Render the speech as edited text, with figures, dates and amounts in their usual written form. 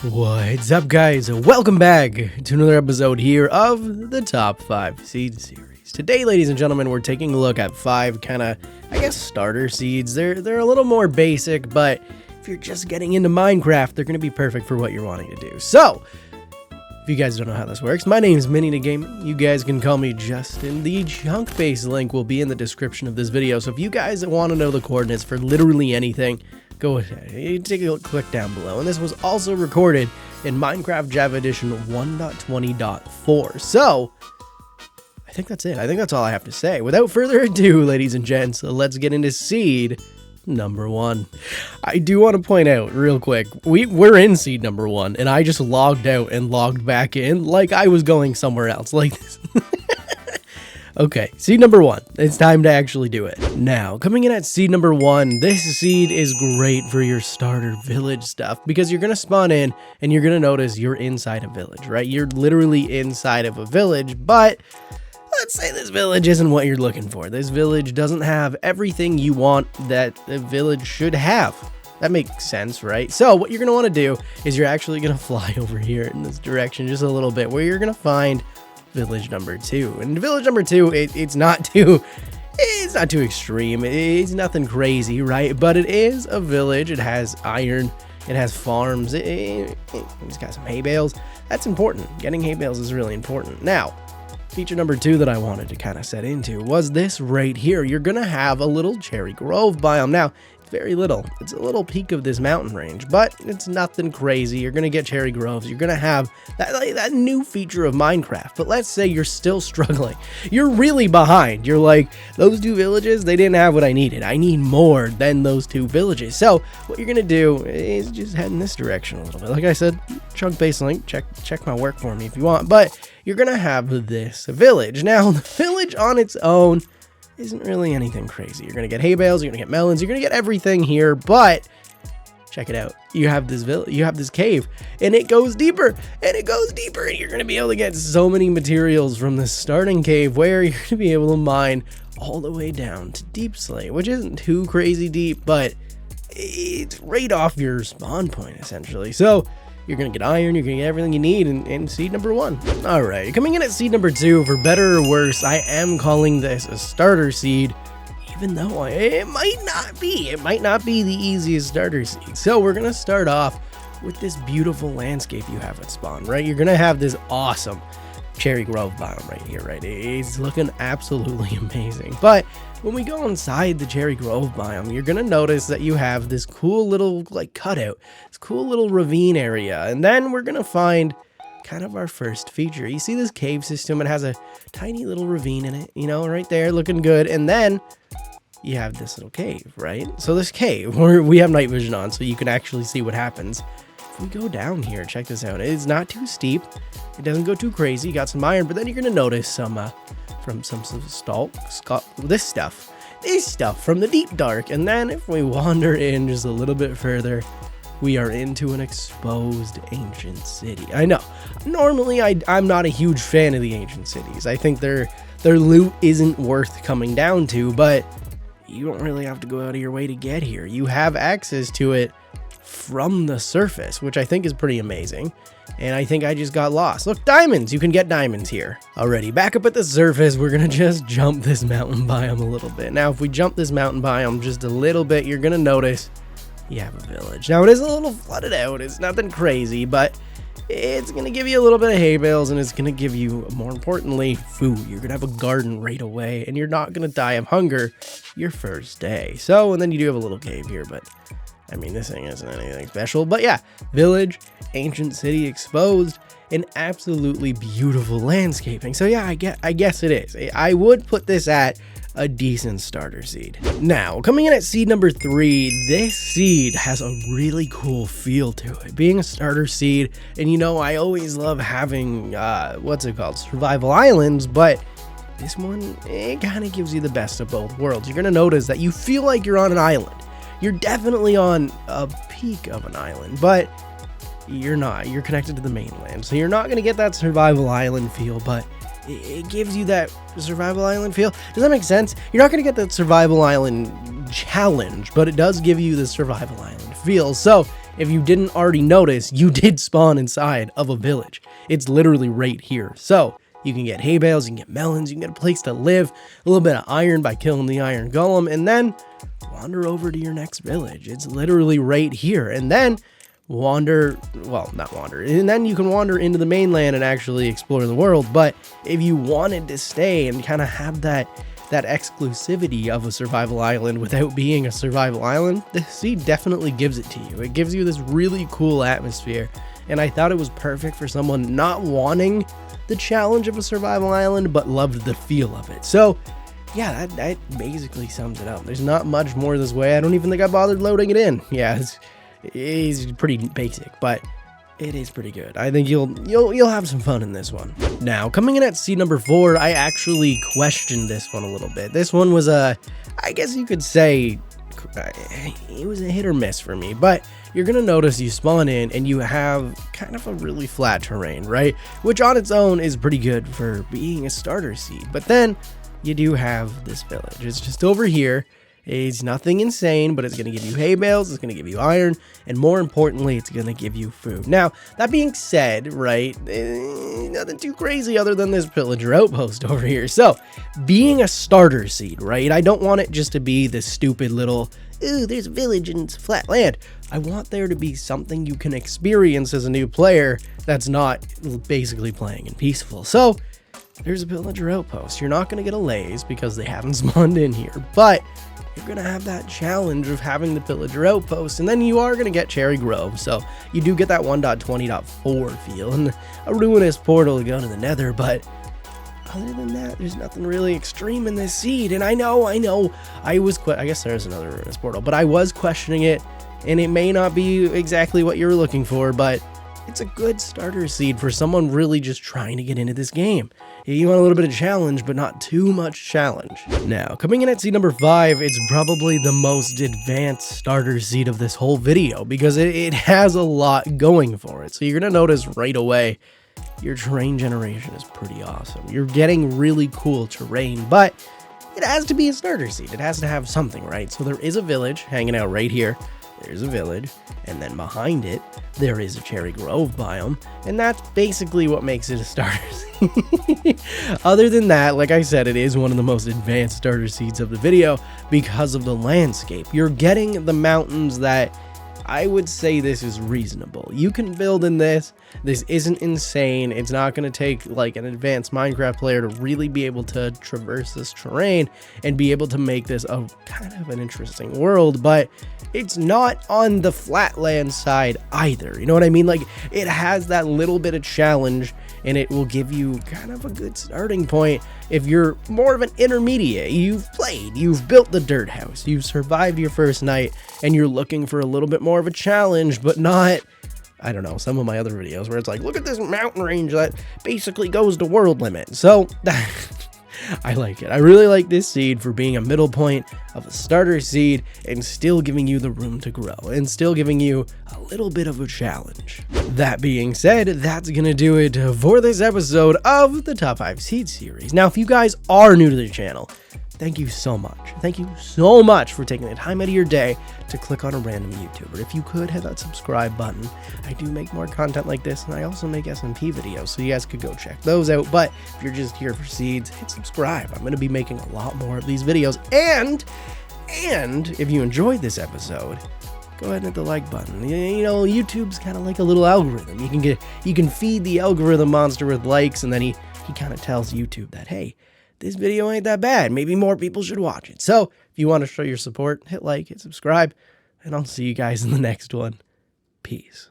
What's up, guys? Welcome back to another episode here of the Top 5 Seed Series. Today, ladies and gentlemen, we're taking a look at 5 kind of, starter seeds. They're a little more basic, but if you're just getting into Minecraft, they're going to be perfect for what you're wanting to do. So, if you guys don't know how this works, my name is Minnie the Gaming. You guys can call me Justin. The chunk base link will be in the description of this video, so if you guys want to know the coordinates for literally anything, go ahead, take a click down below. And this was also recorded in Minecraft Java Edition 1.20.4. So, I think that's it. I think that's all I have to say. Without further ado, ladies and gents, let's get into seed number 1. I do want to point out real quick, we're in seed number 1, and I just logged out and logged back in like I was going somewhere else like this. Okay, seed number 1. It's time to actually do it. Now, coming in at seed number 1, this seed is great for your starter village stuff because you're going to spawn in and you're going to notice you're inside a village, right? You're literally inside of a village, but let's say this village isn't what you're looking for. This village doesn't have everything you want that a village should have. That makes sense, right? So what you're going to want to do is you're actually going to fly over here in this direction just a little bit where you're going to find village number 2. And village number 2, it's not too extreme. It's nothing crazy, right? But it is a village. It has iron. It has farms. It's got some hay bales. That's important. Getting hay bales is really important. Now, feature number 2 that I wanted to kind of set into was this right here. You're going to have a little cherry grove biome. Now, it's very little. It's a little peak of this mountain range, but it's nothing crazy. You're going to get cherry groves. You're going to have that new feature of Minecraft. But let's say you're still struggling. You're really behind. You're like, those 2 villages, they didn't have what I needed. I need more than those 2 villages. So what you're going to do is just head in this direction a little bit. Like I said, chunk base link, check my work for me if you want. But you're going to have this village. Now, the village on its own isn't really anything crazy. You're going to get hay bales, you're going to get melons, you're going to get everything here, but check it out. You have this village, you have this cave, and it goes deeper, and it goes deeper, and you're going to be able to get so many materials from this starting cave where you're going to be able to mine all the way down to Deep Slate, which isn't too crazy deep, but it's right off your spawn point, essentially. So you're going to get iron, you're going to get everything you need in seed number 1. All right, coming in at seed number 2, for better or worse, I am calling this a starter seed, even though it might not be. It might not be the easiest starter seed. So we're going to start off with this beautiful landscape you have at spawn, right? You're going to have this awesome cherry grove biome right here, right? It's looking absolutely amazing. But when we go inside the cherry grove biome, you're gonna notice that you have this cool little cutout, this cool little ravine area, and then we're gonna find kind of our first feature. You see this cave system? It has a tiny little ravine in it, right there, looking good. And then you have this little cave, right? So this cave, we have night vision on, so you can actually see what happens. We go down here, check this out. It's not too steep, it doesn't go too crazy. You got some iron, but then you're gonna notice some this stuff from the deep dark. And then if we wander in just a little bit further, we are into an exposed ancient city. I know normally I'm not a huge fan of the ancient cities. I think their loot isn't worth coming down to, but you don't really have to go out of your way to get here. You have access to it from the surface, which I think is pretty amazing. And I think I just got lost. Look, diamonds! You can get diamonds here. Alrighty, back up at the surface, we're gonna just jump this mountain biome a little bit. Now, if we jump this mountain biome just a little bit, you're gonna notice you have a village. Now, it is a little flooded out. It's nothing crazy, but it's gonna give you a little bit of hay bales, and it's gonna give you, more importantly, food. You're gonna have a garden right away, and you're not gonna die of hunger your first day. So, and then you do have a little cave here, but I mean, this thing isn't anything special. But yeah, village, ancient city exposed, and absolutely beautiful landscaping. So yeah, I guess it is. I would put this at a decent starter seed. Now, coming in at seed number 3, this seed has a really cool feel to it. Being a starter seed, and I always love having, survival islands, but this one, it kind of gives you the best of both worlds. You're going to notice that you feel like you're on an island. You're definitely on a peak of an island, but you're not. You're connected to the mainland, so you're not going to get that survival island feel, but it gives you that survival island feel. Does that make sense? You're not going to get that survival island challenge, but it does give you the survival island feel. So if you didn't already notice, you did spawn inside of a village. It's literally right here. So you can get hay bales, you can get melons, you can get a place to live, a little bit of iron by killing the iron golem, and then wander over to your next village. It's literally right here. And then and then you can wander into the mainland and actually explore the world. But if you wanted to stay and kind of have that exclusivity of a survival island without being a survival island, the seed definitely gives it to you. It gives you this really cool atmosphere, and I thought it was perfect for someone not wanting the challenge of a survival island but loved the feel of it. So yeah, that basically sums it up. There's not much more this way. I don't even think I bothered loading it in. Yeah, it's pretty basic, but it is pretty good. I think you'll have some fun in this one. Now, coming in at seed number 4, I actually questioned this one a little bit. This one was I guess you could say, it was a hit or miss for me, but you're gonna notice you spawn in and you have kind of a really flat terrain, right? Which on its own is pretty good for being a starter seed, but then you do have this village. It's just over here. It's nothing insane, but it's going to give you hay bales, it's going to give you iron, and more importantly, it's going to give you food. Now, that being said, right, nothing too crazy other than this pillager outpost over here. So, being a starter seed, right, I don't want it just to be this stupid little, ooh, there's a village and it's flat land. I want there to be something you can experience as a new player that's not basically playing in peaceful. So, there's a pillager outpost. You're not going to get a laze because they haven't spawned in here, but you're going to have that challenge of having the pillager outpost, and then you are going to get Cherry Grove, so you do get that 1.20.4 feel, and a ruinous portal to go to the nether, but other than that, there's nothing really extreme in this seed. And I know, I guess there's another ruinous portal, but I was questioning it, and it may not be exactly what you're looking for, but it's a good starter seed for someone really just trying to get into this game. You want a little bit of challenge, but not too much challenge. Now, coming in at seed number 5, it's probably the most advanced starter seed of this whole video because it has a lot going for it. So you're going to notice right away, your terrain generation is pretty awesome. You're getting really cool terrain, but it has to be a starter seed. It has to have something, right? So there is a village hanging out right here. There's a village, and then behind it, there is a Cherry Grove biome, and that's basically what makes it a starter seed. Other than that, like I said, it is one of the most advanced starter seeds of the video because of the landscape. You're getting the mountains that I would say this is reasonable. You can build in this. This isn't insane. It's not going to take like an advanced Minecraft player to really be able to traverse this terrain and be able to make this a kind of an interesting world, but it's not on the flatland side either. You know what I mean? Like, it has that little bit of challenge, and it will give you kind of a good starting point if you're more of an intermediate. You've played, you've built the dirt house, you've survived your first night, and you're looking for a little bit more of a challenge, but not, I don't know, some of my other videos where it's like, look at this mountain range that basically goes to world limit. So I like it. I really like this seed for being a middle point of a starter seed and still giving you the room to grow and still giving you a little bit of a challenge. That being said, that's gonna do it for this episode of the Top 5 Seed series. Now, if you guys are new to the channel, thank you so much. Thank you so much for taking the time out of your day to click on a random YouTuber. If you could hit that subscribe button. I do make more content like this, and I also make SMP videos, so you guys could go check those out. But if you're just here for seeds, hit subscribe. I'm going to be making a lot more of these videos. And if you enjoyed this episode, go ahead and hit the like button. You know, YouTube's kind of like a little algorithm. You can feed the algorithm monster with likes, and then he kind of tells YouTube that, hey, this video ain't that bad. Maybe more people should watch it. So if you want to show your support, hit like, hit subscribe, and I'll see you guys in the next one. Peace.